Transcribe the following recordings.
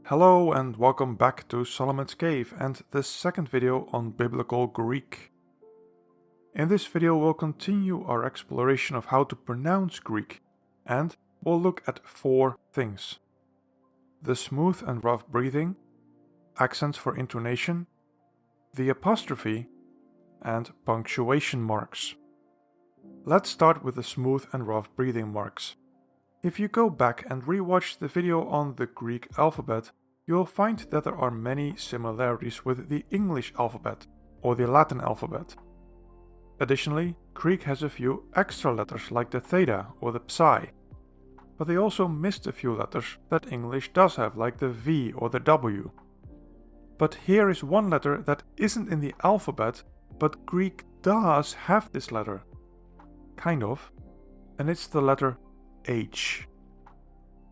Hello and welcome back to Solomon's Cave and the second video on Biblical Greek. In this video we'll continue our exploration of how to pronounce Greek and we'll look at 4 things. The smooth and rough breathing, accents for intonation, the apostrophe, and punctuation marks. Let's start with the smooth and rough breathing marks. If you go back and rewatch the video on the Greek alphabet, you'll find that there are many similarities with the English alphabet or the Latin alphabet. Additionally, Greek has a few extra letters like the theta or the psi, but they also missed a few letters that English does have, like the V or the W. But here is one letter that isn't in the alphabet, but Greek does have this letter. Kind of. And it's the letter H.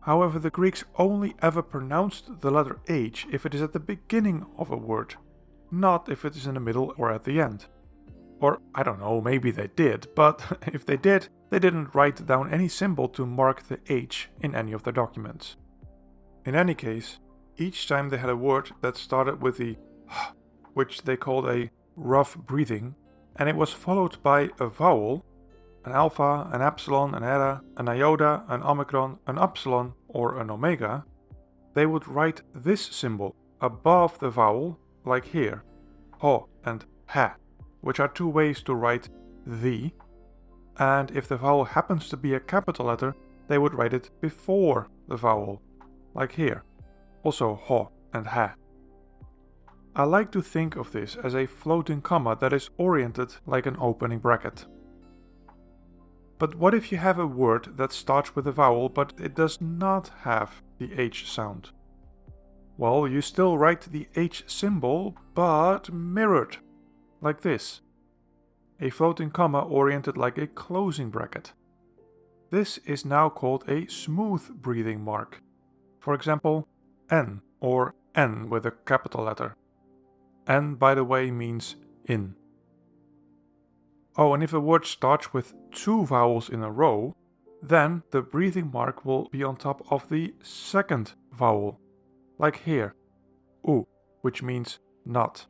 However, the Greeks only ever pronounced the letter H if it is at the beginning of a word, not if it is in the middle or at the end. Or, I don't know, maybe they did, but if they did, they didn't write down any symbol to mark the H in any of their documents. In any case, each time they had a word that started with the h, which they called a rough breathing, and it was followed by a vowel, an alpha, an epsilon, an eta, an iota, an omicron, an upsilon, or an omega, they would write this symbol above the vowel, like here, ho and ha, which are 2 ways to write the, and if the vowel happens to be a capital letter, they would write it before the vowel, like here, also ho and ha. I like to think of this as a floating comma that is oriented like an opening bracket. But what if you have a word that starts with a vowel but it does not have the H sound? Well, you still write the H symbol, but mirrored, like this. A floating comma oriented like a closing bracket. This is now called a smooth breathing mark. For example, N or N with a capital letter. N, by the way, means in. Oh, and if a word starts with 2 vowels in a row, then the breathing mark will be on top of the second vowel, like here, U, which means not.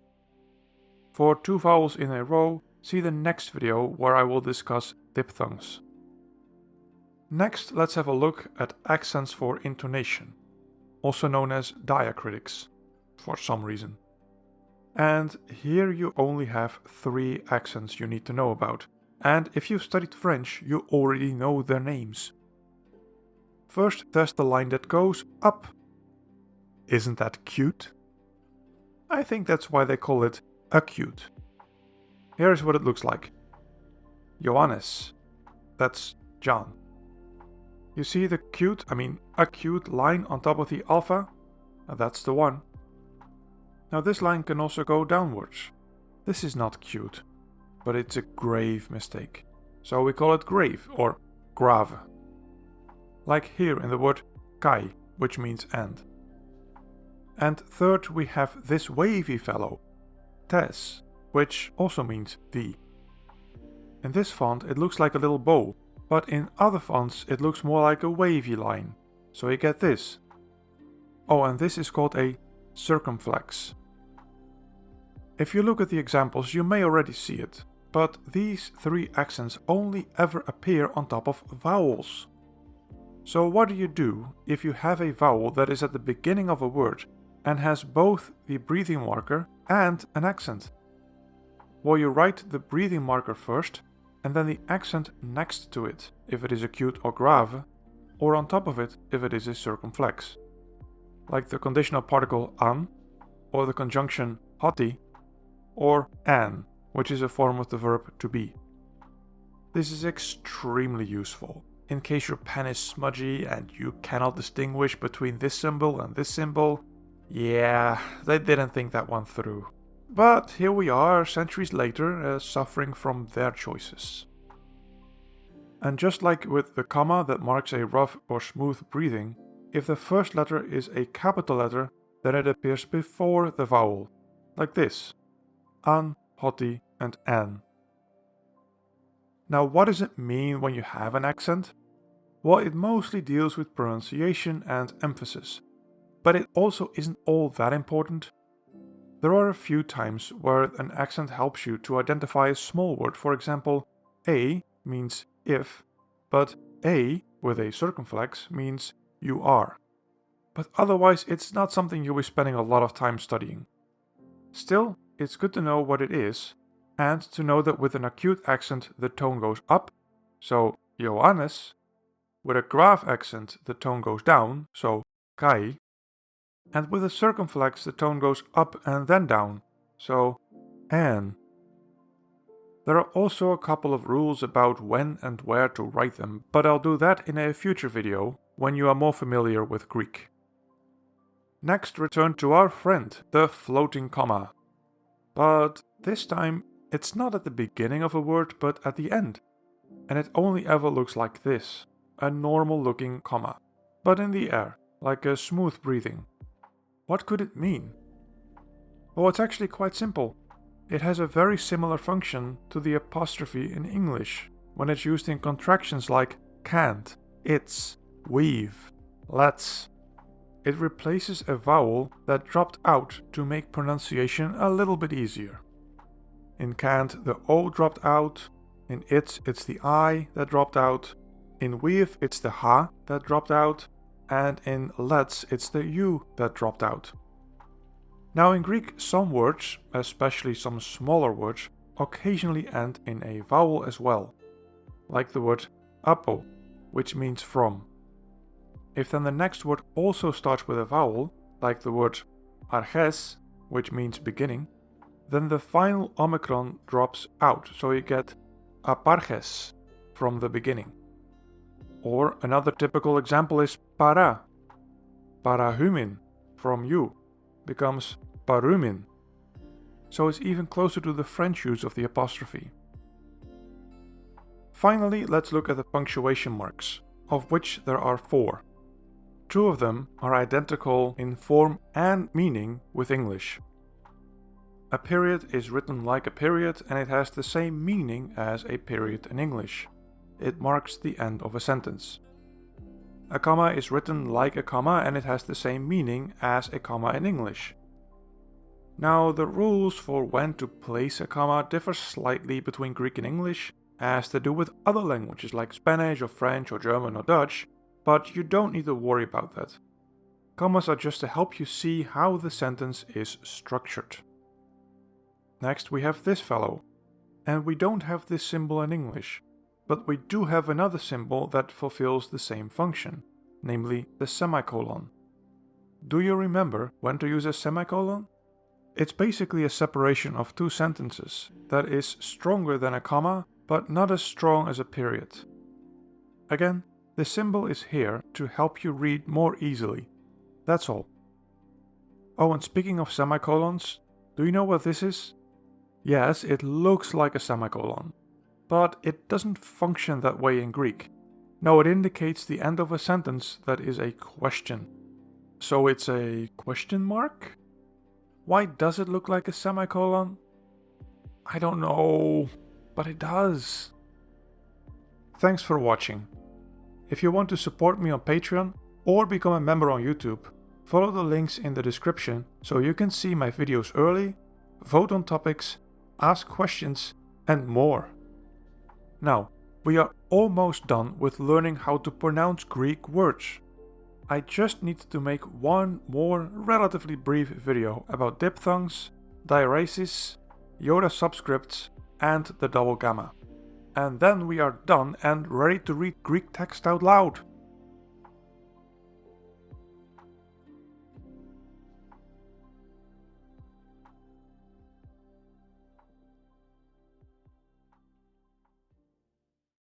For 2 vowels in a row, see the next video where I will discuss diphthongs. Next, let's have a look at accents for intonation, also known as diacritics, for some reason. And here you only have 3 accents you need to know about, and if you've studied French, you already know their names. First, there's the line that goes up. Isn't that cute? I think that's why they call it acute. Here's what it looks like. Johannes. That's John. You see the acute line on top of the alpha? That's the one. Now this line can also go downwards. This is not cute, but it's a grave mistake. So we call it grave or grave. Like here in the word kai, which means and. And third we have this wavy fellow, tes, which also means the. In this font it looks like a little bow, but in other fonts it looks more like a wavy line. So you get this. Oh, and this is called a circumflex. If you look at the examples, you may already see it, but these 3 accents only ever appear on top of vowels. So what do you do if you have a vowel that is at the beginning of a word and has both the breathing marker and an accent? Well, you write the breathing marker first and then the accent next to it if it is acute or grave, or on top of it if it is a circumflex. Like the conditional particle an, or the conjunction hoti, or an, which is a form of the verb to be. This is extremely useful, in case your pen is smudgy and you cannot distinguish between this symbol and this symbol. Yeah, they didn't think that one through. But here we are, centuries later, suffering from their choices. And just like with the comma that marks a rough or smooth breathing, if the first letter is a capital letter, then it appears before the vowel, like this. An, hoti, and an. Now what does it mean when you have an accent? Well, it mostly deals with pronunciation and emphasis. but it also isn't all that important. There are a few times where an accent helps you to identify a small word. For example, a means if, but a with a circumflex means you are. But otherwise it's not something you'll be spending a lot of time studying. Still, it's good to know what it is, and to know that with an acute accent the tone goes up, so Johannes. With a grave accent the tone goes down, so Kai. And with a circumflex the tone goes up and then down, so Anne. There are also a couple of rules about when and where to write them, but I'll do that in a future video when you are more familiar with Greek. Next, return to our friend, the floating comma. But this time, it's not at the beginning of a word, but at the end. And it only ever looks like this, a normal looking comma, but in the air, like a smooth breathing. What could it mean? Well, it's actually quite simple. It has a very similar function to the apostrophe in English, when it's used in contractions like can't, it's, we've, let's. It replaces a vowel that dropped out to make pronunciation a little bit easier. In can't, the O dropped out. In it's the I that dropped out. In we've, it's the ha that dropped out. And in let's, it's the U that dropped out. Now in Greek, some words, especially some smaller words, occasionally end in a vowel as well. Like the word apo, which means from. If then the next word also starts with a vowel, like the word arches, which means beginning, then the final omicron drops out, so you get aparches, from the beginning. Or another typical example is para. Parahumin, from you, becomes parumin. So it's even closer to the French use of the apostrophe. Finally, let's look at the punctuation marks, of which there are 4. 2 of them are identical in form and meaning with English. A period is written like a period and it has the same meaning as a period in English. It marks the end of a sentence. A comma is written like a comma and it has the same meaning as a comma in English. Now, the rules for when to place a comma differ slightly between Greek and English, as they do with other languages like Spanish or French or German or Dutch, but you don't need to worry about that. Commas are just to help you see how the sentence is structured. Next we have this fellow, and we don't have this symbol in English, but we do have another symbol that fulfills the same function, namely the semicolon. Do you remember when to use a semicolon? It's basically a separation of 2 sentences that is stronger than a comma, but not as strong as a period. Again, the symbol is here to help you read more easily. That's all. Oh, and speaking of semicolons, do you know what this is? Yes, it looks like a semicolon, but it doesn't function that way in Greek. No, it indicates the end of a sentence that is a question. So it's a question mark? Why does it look like a semicolon? I don't know, but it does. Thanks for watching. If you want to support me on Patreon or become a member on YouTube, follow the links in the description so you can see my videos early, vote on topics, ask questions, and more. Now, we are almost done with learning how to pronounce Greek words. I just need to make one more relatively brief video about diphthongs, diaresis, iota subscripts, and the double gamma. And then we are done and ready to read Greek text out loud.